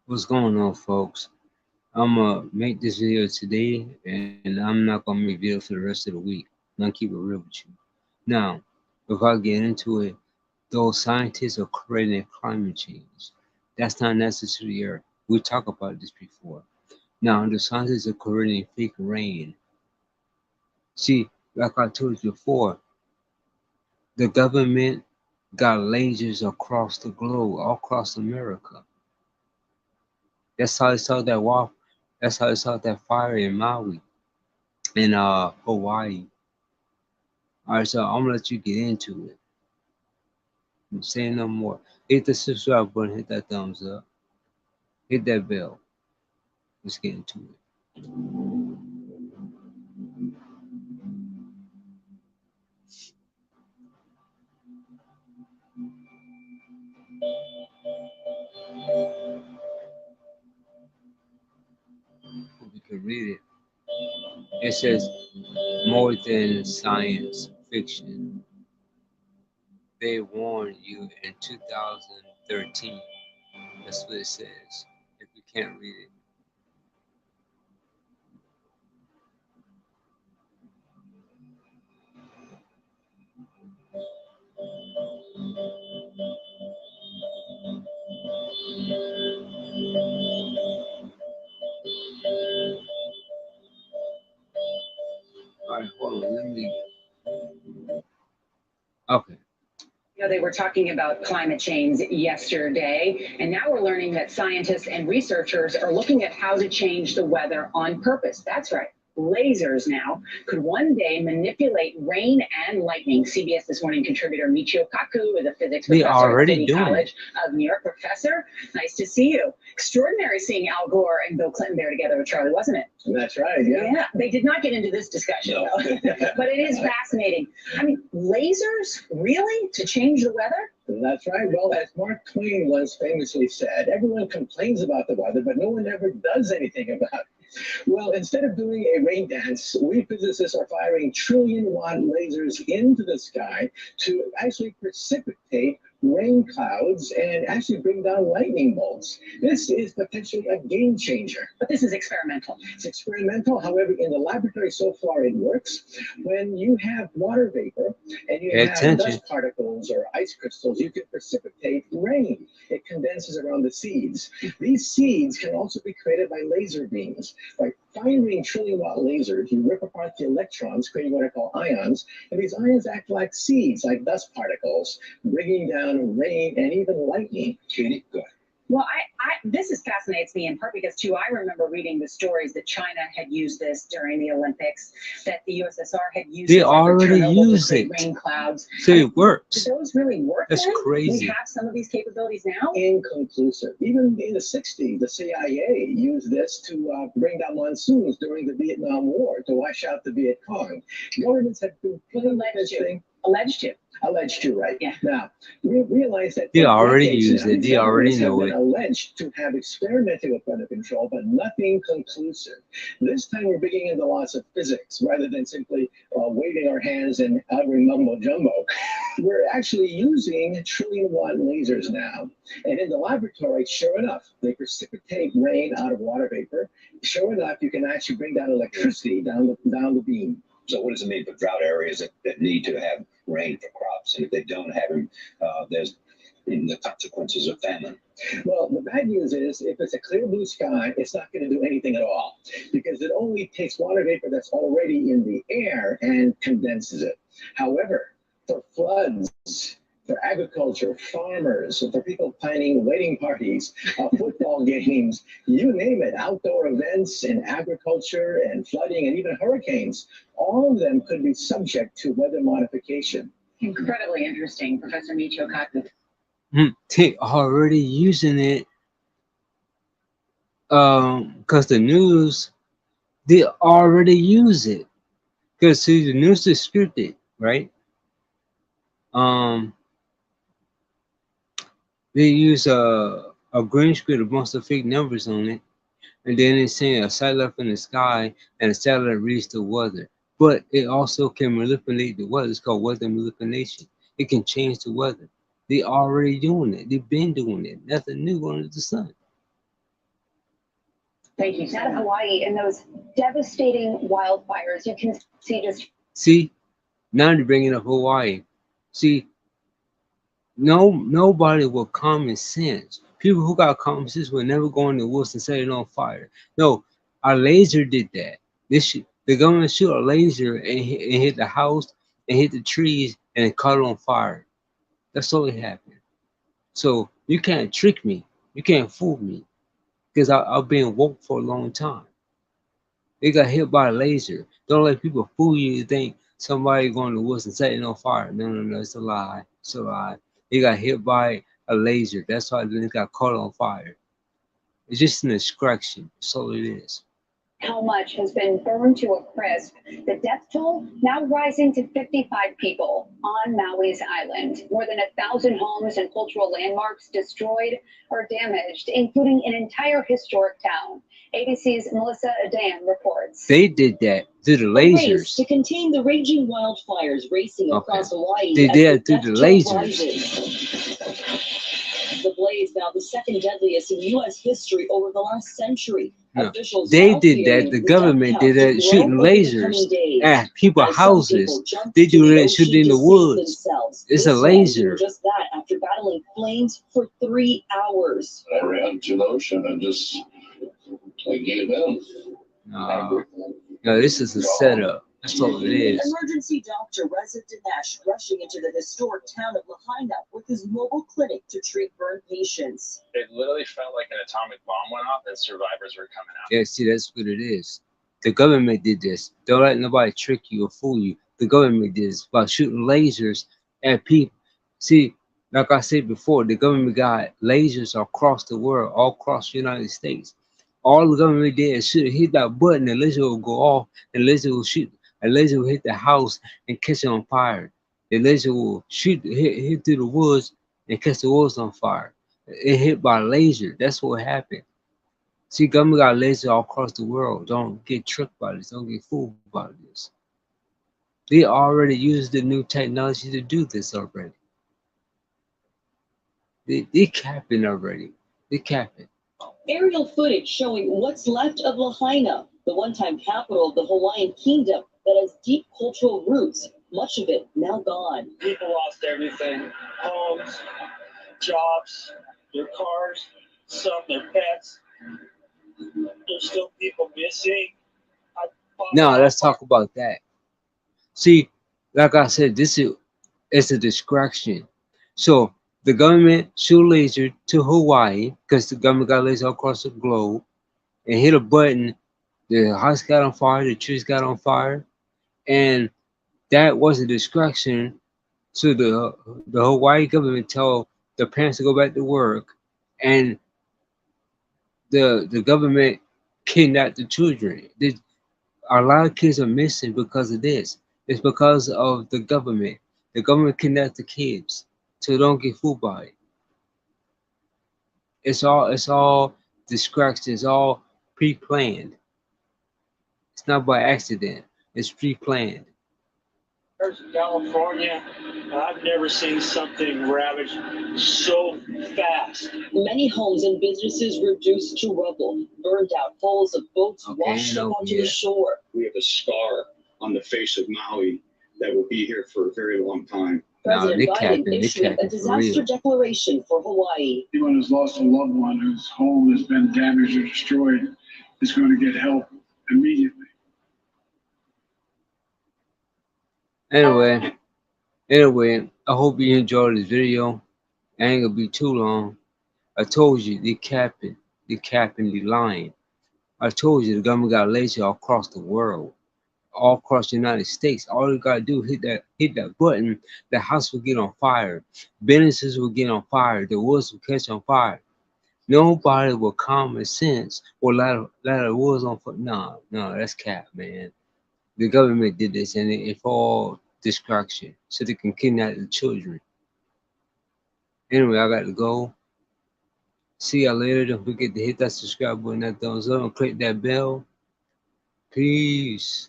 What's going on, folks? I'm gonna make this video today, and I'm not gonna make videos for the rest of the week. I'm gonna keep it real with you. Now, before I get into it, those scientists are creating climate change. That's not necessary here. We talked about this before. Now, the scientists are creating fake rain. See, like I told you before, the government got lasers across the globe, all across America. That's how they saw that wall. That's how they saw that fire in Maui. In Hawaii. All right, so I'm gonna let you get into it. I'm saying no more. Hit the subscribe button, hit that thumbs up, hit that bell. Let's get into it. We can read it. It says more than science fiction. They warned you in 2013. That's what it says. If you can't read it. All right, hold on. Let me. Okay. They were talking about climate change yesterday, and now we're learning that scientists and researchers are looking at how to change the weather on purpose. That's right. Lasers now could one day manipulate rain and lightning. CBS This Morning contributor Michio Kaku is a physics They professor at already City doing it. College of New York. Professor, nice to see you. Extraordinary seeing Al Gore and Bill Clinton there together with Charlie, wasn't it? That's right. Yeah. They did not get into this discussion, No. though. But it is fascinating. I mean, lasers, really? To change the weather? That's right. Well, as Mark Twain once famously said, everyone complains about the weather, but no one ever does anything about it. Well, instead of doing a rain dance, we physicists are firing trillion-watt lasers into the sky to actually precipitate rain clouds and actually bring down lightning bolts. This is potentially a game changer. But this is experimental. It's experimental. However, in the laboratory so far, it works. When you have water vapor and you Pay have attention. dust particles or ice crystals, you can precipitate rain. It condenses around the seeds. These seeds can also be created by laser beams. By firing trillion-watt lasers, you rip apart the electrons, creating what are called ions, and these ions act like seeds, like dust particles, bringing down rain and even lightning. Katie, go ahead. Well, this is fascinates me in part because too I remember reading the stories that China had used this during the Olympics, that the USSR had used They it already to use create it. rain clouds. So it works. Do those really work? That's then? crazy. We have some of these capabilities now. Inconclusive. Even in the 60s, the CIA used this to bring down monsoons during the Vietnam War to wash out the Viet Cong. Governments have been putting this thing. Alleged to, right? Yeah. Now, we realize that They for already decades use now, it. these They already governments have know been it. alleged to have experimented with weather control, but nothing conclusive. This time we're bringing in the laws of physics rather than simply waving our hands and uttering mumbo jumbo. We're actually using trillion-watt lasers now. And in the laboratory, sure enough, they precipitate rain out of water vapor. Sure enough, you can actually bring down electricity down the beam. So what does it mean for drought areas that need to have rain for crops? And if they don't have them, there's the consequences of famine. Well, the bad news is if it's a clear blue sky, it's not going to do anything at all because it only takes water vapor that's already in the air and condenses it. However, for floods, for agriculture, farmers, for people planning wedding parties, football games, you name it, outdoor events in agriculture and flooding and even hurricanes, all of them could be subject to weather modification. Incredibly interesting, Professor Michio Kaku. They already using it. Cause the news, they already use it. Cause see, the news is scripted, right? Um, they use a green screen, a bunch of fake numbers on it, and then it's saying a satellite in the sky, and the satellite reads the weather. But it also can manipulate the weather. It's called weather manipulation. It can change the weather. They already doing it. They've been doing it. Nothing new under the sun. Thank you. Out of Hawaii and those devastating wildfires, you can see just. See, now you're bringing up Hawaii. See, nobody with common sense. People who got common sense will never go in the woods and set it on fire. No, a laser did that. The government shoot a laser and hit the house and hit the trees and it caught on fire. That's all it happened. So you can't trick me. You can't fool me because I've been woke for a long time. They got hit by a laser. Don't let people fool you to think somebody going to the woods and setting on fire. No, it's a lie. It's a lie. They got hit by a laser. That's why they got caught on fire. It's just an distraction. That's all it is. How much has been burned to a crisp? The death toll now rising to 55 people on Maui's island. More than 1,000 homes and cultural landmarks destroyed or damaged, including an entire historic town. ABC's Melissa Adan reports. They did that through the Race lasers. to contain the raging wildfires racing across Hawaii. They as did it through death the toll lasers. rises. The blaze now the second deadliest in U.S. history over the last century. No, Officials they now did fearing that. The death government count did to that, grow shooting over the lasers coming days, at people's as some people houses. jump They to do the that shooting ocean in the to save woods. themselves. It's This a one laser. doing just that after battling flames for 3 hours. I ran to the ocean and just I gave in. No, this is a setup. That's all it is. Emergency doctor Reza Dinesh rushing into the historic town of Lahaina with his mobile clinic to treat burn patients. It literally felt like an atomic bomb went off and survivors were coming out. Yeah, see, that's what it is. The government did this. Don't let nobody trick you or fool you. The government did this by shooting lasers at people. See, like I said before, the government got lasers across the world, all across the United States. All the government did is hit that button, the laser will go off, the laser will shoot, a laser will hit the house and catch it on fire. The laser will hit through the woods and catch the woods on fire. It hit by laser. That's what happened. See, government got lasers all across the world. Don't get tricked by this. Don't get fooled by this. They already used the new technology to do this already. They capping already. They capping. Aerial footage showing what's left of Lahaina, the one-time capital of the Hawaiian kingdom that has deep cultural roots, much of it now gone. People lost everything, homes, jobs, their cars, some their pets. There's still people missing. Now let's talk about that. See, like I said, it's a distraction. So the government shoot laser to Hawaii because the government got laser across the globe and hit a button. The house got on fire, the trees got on fire, and that was a distraction. So the Hawaii government told the parents to go back to work, and the government kidnapped the children. A lot of kids are missing because of this. It's because of the government. The government kidnapped the kids, so don't get fooled by it. It's all distraction. It's all pre-planned. It's not by accident. It's pre-planned. There's California. I've never seen something ravaged so fast. Many homes and businesses reduced to rubble, burned out, hulls of boats washed up onto the shore. We have a scar on the face of Maui that will be here for a very long time. President Biden issuing a disaster declaration for Hawaii. Anyone who's lost a loved one whose home has been damaged or destroyed is going to get help immediately. Anyway, I hope you enjoyed this video. I ain't gonna be too long. I told you they capping, they lying. I told you the government got laser all across the world, all across the United States. All you gotta do hit that button, the house will get on fire, businesses will get on fire, the woods will catch on fire. Nobody with common sense will let the woods on fire. No, that's cap, man. The government did this, and it's all distraction, so they can kidnap the children. Anyway, I got to go. See y'all later. Don't forget to hit that subscribe button, that thumbs up, and click that bell. Peace.